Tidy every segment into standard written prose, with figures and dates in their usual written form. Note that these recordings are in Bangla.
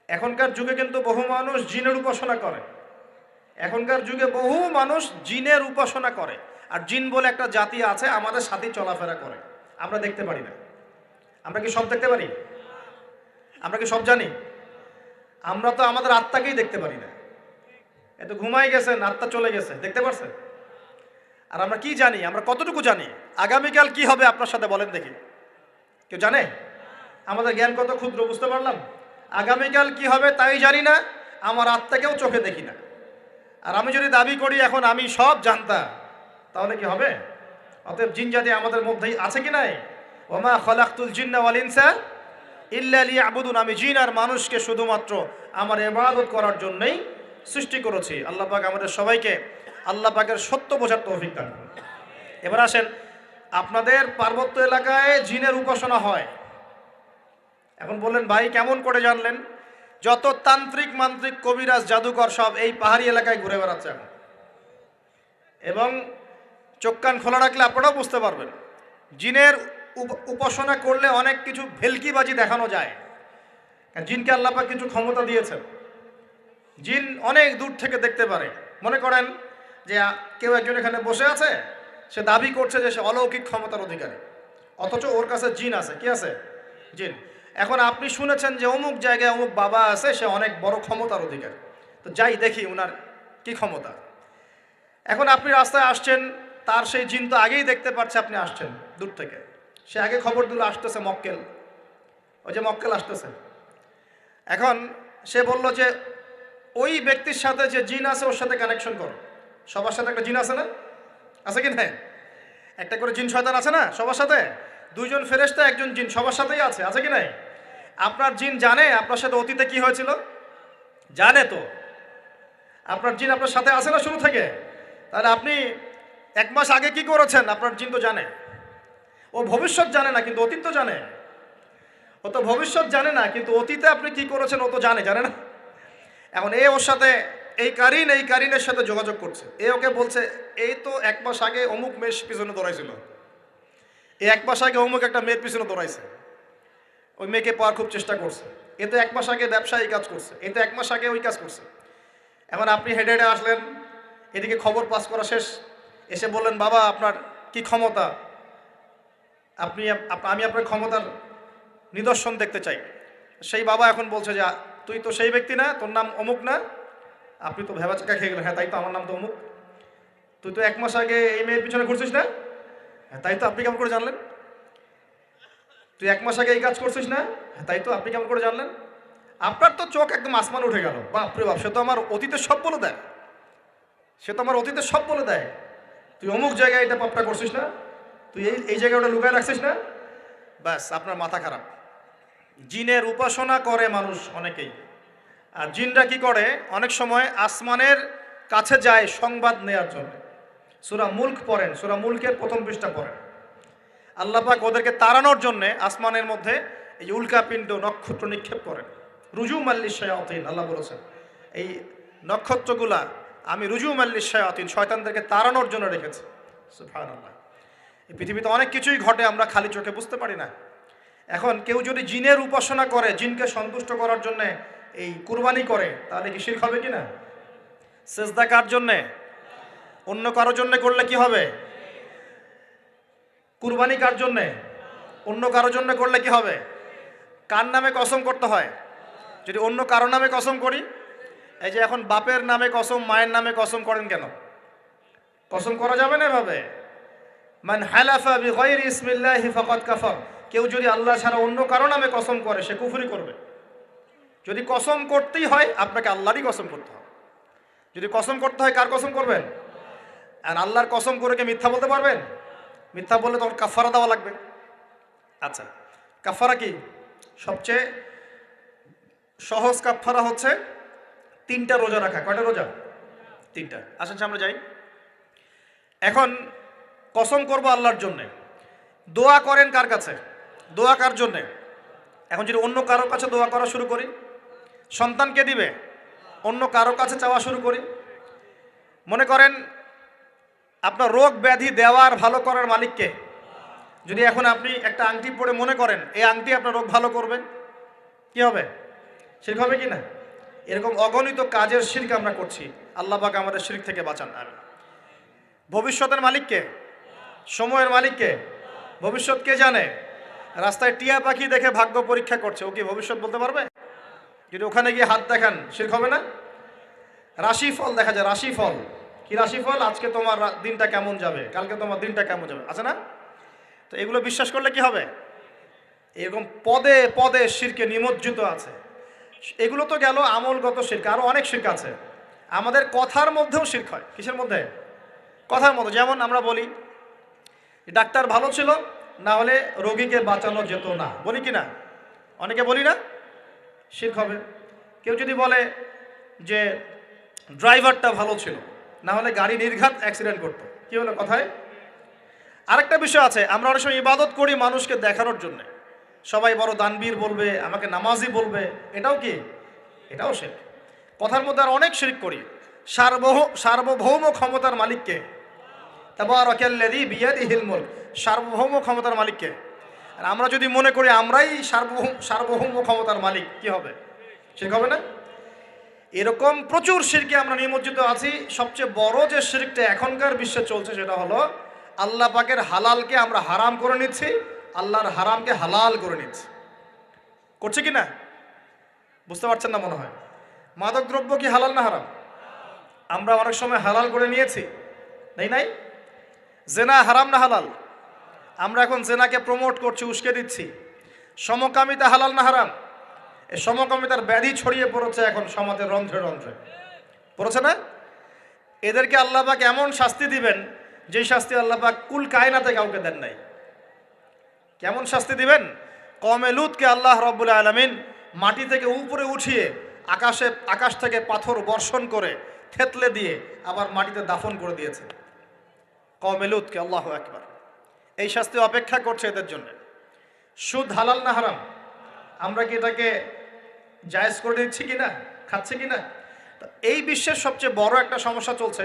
এখনকার যুগে কিন্তু বহু মানুষ জিনের উপাসনা করে। এখনকার যুগে বহু মানুষ জিনের উপাসনা করে। আর জিন বলে একটা জাতি আছে, আমাদের সাথে চলাফেরা করে, আমরা দেখতে পারি না। আমরা কি সব দেখতে পারি? আমরা কি সব জানি? আমরা তো আমাদের আত্মাকেই দেখতে পারি না। এত ঘুমাই গেছেন, আত্মা চলে গেছে, দেখতে পারছেন? আর আমরা কি জানি? আমরা কতটুকু জানি আগামীকাল কি হবে আপনার সাথে, বলেন দেখি। কেউ জানে? আমাদের জ্ঞান কত ক্ষুদ্র, বুঝতে পারলাম। আগামীকাল কি হবে তাই জানি না, আমার আত্মাকেও চোখে দেখি না। আর আমি যদি দাবি করি এখন আমি সব জানতাম, তাহলে কি হবে? অতএব জিন জাতি আমাদের মধ্যেই আছে কি নাই? ওমা খলাকতুল জিন্না ওয়াল ইনসা ইল্লা লিয়াবুদুন, আমি জিন আর মানুষকে শুধুমাত্র আমার ইবাদত করার জন্যই সৃষ্টি করেছি। আল্লাহ পাক আমাদের সবাইকে আল্লাহ পাকের সত্য বোঝার তৌফিক দান করুন। এবার আসেন, আপনাদের পার্বত্য এলাকায় জিনের উপাসনা হয়। এখন বললেন ভাই কেমন করে জানলেন? যত তান্ত্রিক মান্ত্রিক কবিরাজ জাদুকর সব এই পাহাড়ি এলাকায় ঘুরে বেড়াচ্ছে এখন। এবং চোখ কান খোলা রাখলে আপনারাও বুঝতে পারবেন, জিনের উপাসনা করলে অনেক কিছু ভেলকিবাজি দেখানো যায়। জিনকে আল্লাহ পাক কিছু ক্ষমতা দিয়েছেন। জিন অনেক দূর থেকে দেখতে পারে। মনে করেন যে কেউ একজন এখানে বসে আছে, সে দাবি করছে যে সে অলৌকিক ক্ষমতার অধিকারী, অথচ ওর কাছে জিন আছে। কি আছে? জিন। এখন আপনি শুনেছেন যে অমুক জায়গায় অমুক বাবা আছে, সে অনেক বড় ক্ষমতার অধিকারী, তো যাই দেখি ওনার কি ক্ষমতা। এখন আপনি রাস্তায় আসছেন, তার সেই জিন তো আগেই দেখতে পাচ্ছে আপনি আসছেন দূর থেকে, সে আগে খবর দিল আসতেছে মক্কেল, ওই যে মক্কেল আসতেছে। এখন সে বলল যে ওই ব্যক্তির সাথে যে জিন আছে ওর সাথে কানেকশন করো। সবার সাথে একটা জিন আছে না? আছে কি না? একটা করে জিন শয়তান আছে না সবার সাথে? দুইজন ফেরেশতা, একজন জিন, সবার সাথেই আছে। আছে কি নাই? আপনার জিন জানে আপনার সাথে অতীতে কি হয়েছিল? জানে তো। আপনার জিন আপনার সাথে আছে না শুরু থেকে? তাহলে আপনি 1 মাস আগে কি করেছেন আপনার জিন তো জানে। ও ভবিষ্যৎ জানে না, কিন্তু অতীত তো জানে। ও তো ভবিষ্যৎ জানে না, কিন্তু অতীতে আপনি কি করেছেন ও তো জানে না? এখন ওর সাথে এই কারিনের সাথে যোগাযোগ করছে। ওকে বলছে এই তো 1 মাস আগে অমুক মেয়ের পিছনে দৌড়াইছিল, 1 মাস আগে অমুক একটা মেয়ের পিছনে দৌড়াইছে, ওই মেয়েকে পাওয়ার খুব চেষ্টা করছে। তো 1 মাস আগে ব্যবসায়ী কাজ করছে, তো 1 মাস আগে ওই কাজ করছে। এখন আপনি হেঁটে হেঁটে আসলেন, এদিকে খবর পাস করা শেষ, এসে বললেন বাবা আপনার কি ক্ষমতা, আমি আপনার ক্ষমতার নিদর্শন দেখতে চাই। সেই বাবা এখন বলছে যে তুই তো সেই ব্যক্তি না, তোর নাম অমুক না? আপনি তো ভেবাচাকা খেয়ে গেলেন। হ্যাঁ তাই তো, আমার নাম তো অমুক। তুই তো 1 মাস আগে এই মেয়ের পিছনে ঘুরছিস না? হ্যাঁ তাই তো, আপনি কেমন করে জানলেন? তুই 1 মাস আগে এই কাজ করছিস না? হ্যাঁ তাই তো, আপনি কেমন করে জানলেন? আপনার তো চোখ একদম আসমান উঠে গেল। বাপরে বাপ, সে তো আমার অতীতের সব বলে দেয়, তুই অমুক জায়গায় এটা পাপটা করছিস না? তুই এই জায়গায় ওটা লুকায় রাখছিস না? ব্যাস, আপনার মাথা খারাপ। জিনের উপাসনা করে মানুষ অনেকেই। আর জিনরা কি করে? অনেক সময় আসমানের কাছে যায় সংবাদ নেয়ার জন্য। সূরা মুলক পড়েন, সূরা মুলকের 1ম পৃষ্ঠা পড়েন। আল্লাহ পাক ওদেরকে তাড়ানোর জন্য আসমানের মধ্যে এই উল্কাপিণ্ড নক্ষত্র নিক্ষেপ করেন। রুজুম আল্লিশ শায়াতিন, আল্লাহ বলেছেন এই নক্ষত্রগুলা আমি রুজুম আল্লিশ শায়াতিন, শয়তানদেরকে তাড়ানোর জন্য রেখেছি। সুবহানাল্লাহ। এই পৃথিবীতে অনেক কিছুই ঘটে, আমরা খালি চোখে বুঝতে পারি না। এখন কেউ যদি জিনের উপাসনা করে, জিনকে সন্তুষ্ট করার জন্য এই কুরবানি করে, তাহলে কি শিরক হবে কিনা? সেজদা কার জন্যে? অন্য কারোর জন্য করলে কি হবে? কুরবানি কার জন্যে? অন্য কারোর জন্য করলে কি হবে? কার নামে কসম করতে হয়? যদি অন্য কারো নামে কসম করি, এই যে এখন বাপের নামে কসম, মায়ের নামে কসম করেন কেন? কসম করা যাবে না এভাবে। মান হালাফা বিগাইরি ইসমিল্লাহি ফাকাদ কাফার, কেউ যদি আল্লাহ ছাড়া অন্য কারো নামে কসম করে সে কুফরি করবে। যদি কসম করতেই হয় আপনাকে আল্লাহরই কসম করতে হবে। যদি কসম করতে হয় কার কসম করবেন? আর আল্লাহর কসম করে কি মিথ্যা বলতে পারবেন? মিথ্যা বললে তখন কাফারা দেওয়া লাগবে। আচ্ছা, কাফারা কি? সবচেয়ে সহজ কাফারা হচ্ছে 3টা রোজা রাখা। কয়টা রোজা? 3টা। আসেন আমরা যাই। এখন কসম করব আল্লাহর জন্যে, দোয়া করেন কার কাছে? দোয়া কার জন্যে? এখন যদি অন্য কারোর কাছে দোয়া করা শুরু করি, সন্তানকে দিবে, অন্য কারোর কাছে চাওয়া শুরু করি। মনে করেন আপনার রোগ ব্যাধি দেওয়ার ভালো করার মালিককে। যদি এখন আপনি একটা আংটি পরে মনে করেন এই আংটি আপনার রোগ ভালো করবে, কি হবে? শিরক হবে কি না? এরকম অগণিত কাজের শিরক আমরা করছি। আল্লাহ পাক আমাদের শিরক থেকে বাঁচান। আমিন। ভবিষ্যতের মালিক কে? সময়ের মালিক কে? ভবিষ্যৎ কে জানে? রাস্তায় টিয়া পাখি দেখে ভাগ্য পরীক্ষা করছে, ও কি ভবিষ্যৎ বলতে পারবে? যদি ওখানে গিয়ে হাত দেখান শিরক হবে না? রাশিফল দেখা যায়, রাশিফল কি রাশিফল, আজকে তোমার দিনটা কেমন যাবে, কালকে তোমার দিনটা কেমন যাবে, আছে না? তো এগুলো বিশ্বাস করলে কি হবে? এরকম পদে পদে শিরকে নিমজ্জিত আছে। এগুলো তো গেল আমলগত শিরক, আরো অনেক শিরক আছে। আমাদের কথার মধ্যেও শিরক হয়। কিসের মধ্যে? কথার মধ্যে। যেমন আমরা বলি ডাক্তার ভালো ছিল, না হলে রোগীকে বাঁচানো যেত না, বলি কি না? অনেকে বলি না? শিরক হবে। কেউ যদি বলে যে ড্রাইভারটা ভালো ছিল, না হলে গাড়ি নির্ঘাত অ্যাক্সিডেন্ট করতো, কি হলো কথায়? আরেকটা বিষয় আছে, আমরা অনেক সময় ইবাদত করি মানুষকে দেখানোর জন্য, সবাই বড় দানবীর বলবে, আমাকে নামাজি বলবে, এটাও কি? এটাও শিরক। কথার মধ্যে আর অনেক শিরক করি। সার্বভৌম ক্ষমতার মালিককে, তাবারাকাল্লাযী বিয়াদিহিল মুলক, সার্বভৌম ক্ষমতার মালিককে। আর আমরা যদি মনে করি আমরাই সার্বভৌম ক্ষমতার মালিক, কি হবে? শিরক হবে না? এরকম প্রচুর শিরকে আমরা নিমজ্জিত আছি। সবচেয়ে বড় যে শিরকটা এখনকার বিশ্বে চলছে সেটা হলো আল্লাহ পাকের হালালকে আমরা হারাম করে নিচ্ছি, আল্লাহর হারামকে হালাল করে নিচ্ছি। করছে কি না? বুঝতে পারছেন না মনে হয়। মাদক দ্রব্য কি হালাল না হারাম? আমরা অনেক সময় হালাল করে নিয়েছি, তাই নাই? জেনা হারাম না হালাল? আমরা এখন জেনাকে প্রমোট করছি, উস্কে দিচ্ছি। সমকামিতা হালাল না হারাম? এই সমকামিতার ব্যাধি ছড়িয়ে পড়েছে এখন সমাজের রন্ধ্রে রন্ধ্রে, পড়েছে না? এদেরকে আল্লাহ পাক এমন শাস্তি দিবেন যেই শাস্তি আল্লাহ পাক কুল কায়নাতে কাউকে দেন নাই। কেমন শাস্তি দিবেন? কওমে লূতকে আল্লাহ রাব্বুল আলামিন মাটি থেকে উপরে উঠিয়ে আকাশ থেকে পাথর বর্ষণ করে থেতলে দিয়ে আবার মাটিতে দাফন করে দিয়েছে কওমে লূতকে। আল্লাহু আকবার। এই শাস্তি অপেক্ষা করছে এদের জন্য। সুদ হালাল না হারাম? আমরা কি এটাকে জায়েজ করে দিচ্ছি কিনা, খাচ্ছি কিনা? এই বিশ্বের সবচেয়ে বড় একটা সমস্যা চলছে,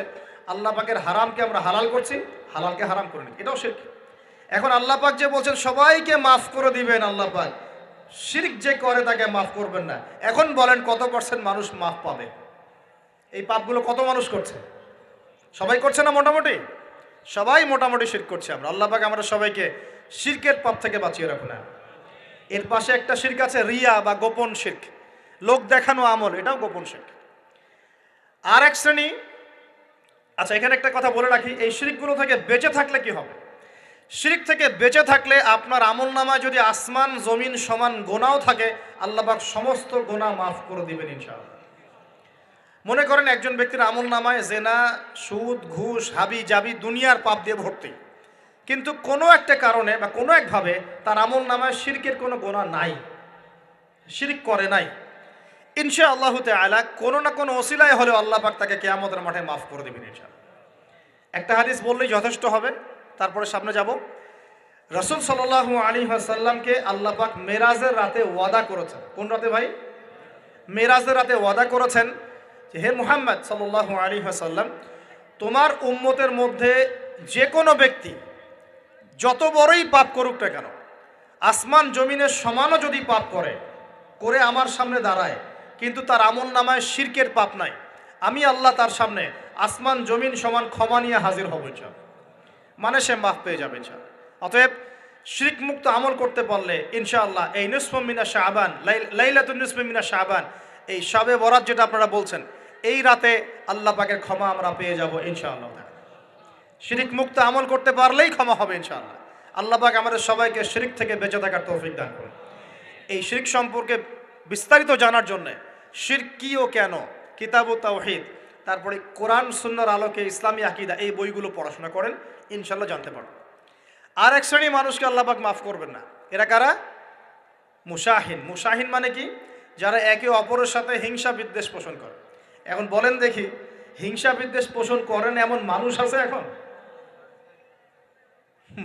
আল্লাহ পাকের হারামকে আমরা হালাল করছি, হালালকে হারাম করে নিই, এটাও শিরক। এখন আল্লাহ পাক যে বলছেন সবাইকে মাফ করে দিবেন, আল্লাহ পাক শিরক যে করে তাকে মাফ করবেন না। এখন বলেন কত পার্সেন্ট মানুষ মাফ পাবে? এই পাপগুলো কত মানুষ করছে? সবাই করছে না? মোটামুটি সবাই মোটামুটি শিরক করছে। আমরা আল্লাহ পাক আমরা সবাইকে শিরকের পাপ থেকে বাঁচিয়ে রাখুন না। এর পাশে একটা শিরক আছে রিয়া বা গোপন শিরক, লোক দেখানো আমল, এটাও গোপন শিরক। আর এক শ্রেণী। আচ্ছা, এখানে একটা কথা বলে রাখি, এই শিরকগুলো থেকে বেঁচে থাকলে কি হবে? শিরক থেকে বেঁচে থাকলে আপনার আমল নামায় যদি আসমান জমিন সমান গোনাও থাকে, আল্লাহ পাক সমস্ত গোনা মাফ করে দিবেন ইনশাআল্লাহ। মনে করেন একজন ব্যক্তির আমল নামায় জেনা, সুদ, ঘুষ, হাবি জাবি দুনিয়ার পাপ দিয়ে ভর্তি, কিন্তু কোনো একটা কারণে বা কোনো একভাবে তার আমল নামায় শিরকের কোনো গোনা নাই, শিরক করে নাই, ইনশাআল্লাহু তাআলা কোনো না কোনো ওসিলায় হলেও আল্লাহ পাক তাকে কিয়ামতের মাঠে মাফ করে দেবেন ইনশাআল্লাহ। একটা হাদিস বললেই যথেষ্ট হবে, তারপরে সামনে যাব। রাসূল সাল্লাল্লাহু আলাইহি ওয়াসাল্লামকে আল্লাহ পাক মেরাজের রাতে ওয়াদা করেছেন। কোন রাতে ভাই? মেরাজের রাতে ওয়াদা করেছেন যে হে মুহাম্মদ সাল্লাল্লাহু আলাইহি ওয়াসাল্লাম, তোমার উম্মতের মধ্যে যে কোনো ব্যক্তি যত বড়ই পাপ করুক না কেন, আসমান জমিনের সমানও যদি পাপ করে আমার সামনে দাঁড়ায়, কিন্তু তার আমল নামায় শিরকের পাপ নাই, আমি আল্লাহ তার সামনে আসমান জমিন সমান ক্ষমা নিয়ে হাজির হব ইনশাআল্লাহ। মানে সে মাফ পেয়ে যাবে ইনশাআল্লাহ। অতএব শিরক মুক্ত আমল করতে পারলে ইনশাআল্লাহ এই নিসফ মিনা শাবান, লাইলাতুন নিসফ মিনা শাবান, এই শবে বরাত যেটা আপনারা বলছেন, এই রাতে আল্লাহ পাকের ক্ষমা আমরা পেয়ে যাব ইনশাআল্লাহ। শিরক মুক্ত আমল করতে পারলেই ক্ষমা হবে ইনশাআল্লাহ। আল্লাহ পাক আমাদের সবাইকে শিরক থেকে বেঁচে থাকার তৌফিক দান করুন। এই শিরক সম্পর্কে বিস্তারিত জানার জন্য শিরক কি ও কেন, কিতাবুত তাওহীদ, তারপরে কোরআন সুন্নাহর আলোকে ইসলামী আকীদা, এই বইগুলো পড়াশোনা করেন, ইনশাআল্লাহ জানতে পারবেন। আর এক শ্রেণী মানুষকে আল্লাহ পাক মাফ করবেন না। এরা কারা? মুশাহিন। মুশাহিন মানে কি? যারা একে অপরের সাথে হিংসা বিদ্বেষ পোষণ করে। এখন বলেন দেখি, হিংসা বিদ্বেষ পোষণ করেন এমন মানুষ আছে এখন?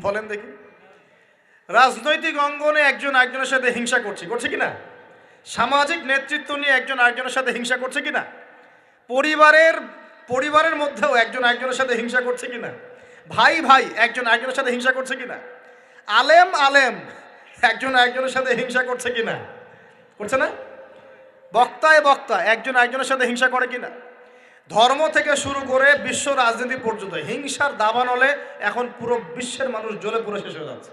বলেন দেখি। রাজনৈতিক অঙ্গনে একজন আরেকজনের সাথে হিংসা করছে কিনা? সামাজিক নেতৃত্ব নিয়ে একজন আরেকজনের সাথে হিংসা করছে কিনা? পরিবারের মধ্যেও একজন আরেকজনের সাথে হিংসা করছে কিনা? ভাই একজন আরেকজনের সাথে হিংসা করছে কিনা? আলেম একজন আরেকজনের সাথে হিংসা করছে কিনা? করছে না? বক্তায় বক্তা একজন একজনের সাথে হিংসা করে কিনা? ধর্ম থেকে শুরু করে বিশ্ব রাজনীতি পর্যন্ত হিংসার দাবানলে এখন পুরো বিশ্বের মানুষ জ্বলে পুরো শেষ হয়ে যাচ্ছে।